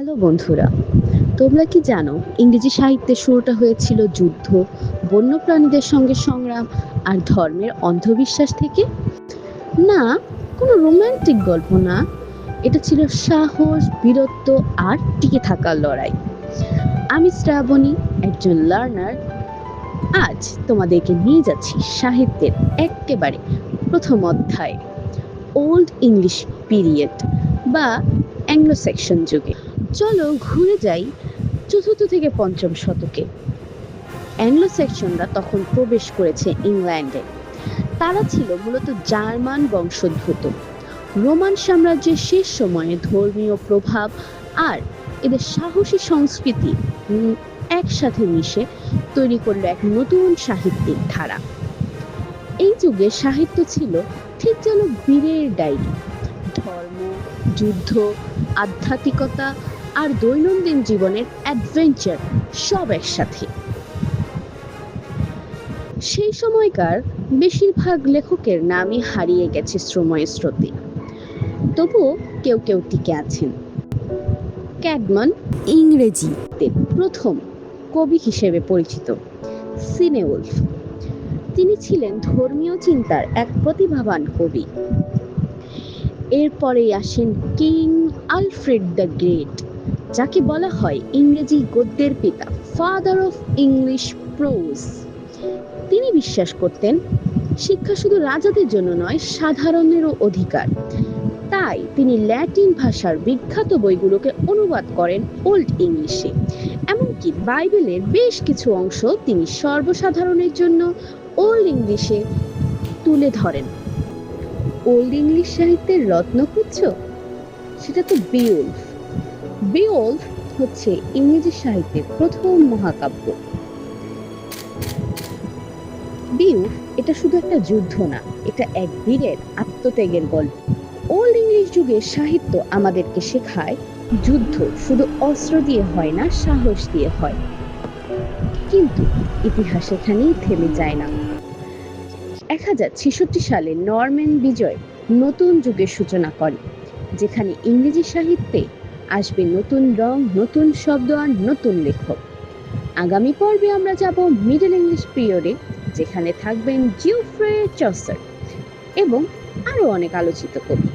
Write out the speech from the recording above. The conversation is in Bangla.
হ্যালো বন্ধুরা, তোমরা কি জানো ইংরেজি সাহিত্যের শুরুটা হয়েছিল যুদ্ধ, বন্যপ্রাণীদের সঙ্গে সংগ্রাম আর ধর্মের অন্ধবিশ্বাস থেকে? না, কোনো রোমান্টিক গল্প না। এটা ছিল সাহস, বীরত্ব আর টিকে থাকার লড়াই। আমি শ্রাবণী, একজন লার্নার। আজ তোমাদেরকে নিয়ে যাচ্ছি সাহিত্যের একেবারে প্রথম অধ্যায়, ওল্ড ইংলিশ পিরিয়ড বা অ্যাংলো সেকশন যুগে। চলো ঘুরে যাই চতুর্থ থেকে পঞ্চম শতকে। অ্যাংলো সেকশনরা তখন প্রবেশ করেছে ইংল্যান্ডে। তারা ছিল মূলত জার্মান বংশোদ্ভূত। রোমান সাম্রাজ্যের শেষ সময়ে ধর্মীয় প্রভাব আর এদের সাহসী সংস্কৃতি একসাথে মিশে তৈরি করলো এক নতুন সাহিত্যিক ধারা। এই যুগে সাহিত্য ছিল ঠিক যেন বীরের ডায়েরি। ধর্ম, যুদ্ধ, আধ্যাত্মিকতা আর দৈনন্দিন জীবনের অ্যাডভেঞ্চার সব একসাথে। সেই সময়কার বেশিরভাগ লেখকের নামই হারিয়ে গেছে সময়ের স্রোতে, তবুও কেউ কেউ টিকে আছেন। ক্যাডমান ইংরেজিতে প্রথম কবি হিসেবে পরিচিত সিনেউলফ। তিনি ছিলেন ধর্মীয় চিন্তার এক প্রতিভাবান কবি। এরপরেই আসেন কিং আলফ্রেড দ্য গ্রেট, যাকে বলা হয় ইংরেজি গদ্যের পিতা, ফাদার অফ ইংলিশ প্রোজ। তিনি বিশ্বাস করতেন শিক্ষা শুধু রাজাদের জন্য নয়, সাধারণেরও অধিকার। তাই তিনি ল্যাটিন ভাষার বিখ্যাত বইগুলোকে অনুবাদ করেন ওল্ড ইংলিশে। এমনকি বাইবেলের বেশ কিছু অংশ তিনি সর্বসাধারণের জন্য ওল্ড ইংলিশে তুলে ধরেন। ওল্ড ইংলিশ সাহিত্যের রত্ন খুঁজছ? সেটা তো বিওল্ফ। বিওল্ফ হচ্ছে ইংরেজি সাহিত্যের প্রথম মহাকাব্য। বিওল্ফ এটা শুধু একটা যুদ্ধ না, এটা এক বীরের আত্মত্যাগের গল্প। ওল্ড ইংলিশ যুগের সাহিত্য আমাদেরকে শেখায় যুদ্ধ শুধু অস্ত্র দিয়ে হয় না, সাহস দিয়ে হয়। কিন্তু ইতিহাস এখানেই থেমে যায় না। 1066 সালে নরম্যান বিজয় নতুন যুগের সূচনা করে, যেখানে ইংরেজি সাহিত্যে আসবে নতুন রং, নতুন শব্দ আর নতুন লেখক। আগামী পর্বে আমরা যাব মিডল ইংলিশ পিরিয়ডে, যেখানে থাকবেন জিওফ্রে চসার এবং আরো অনেক আলোচিত কবি।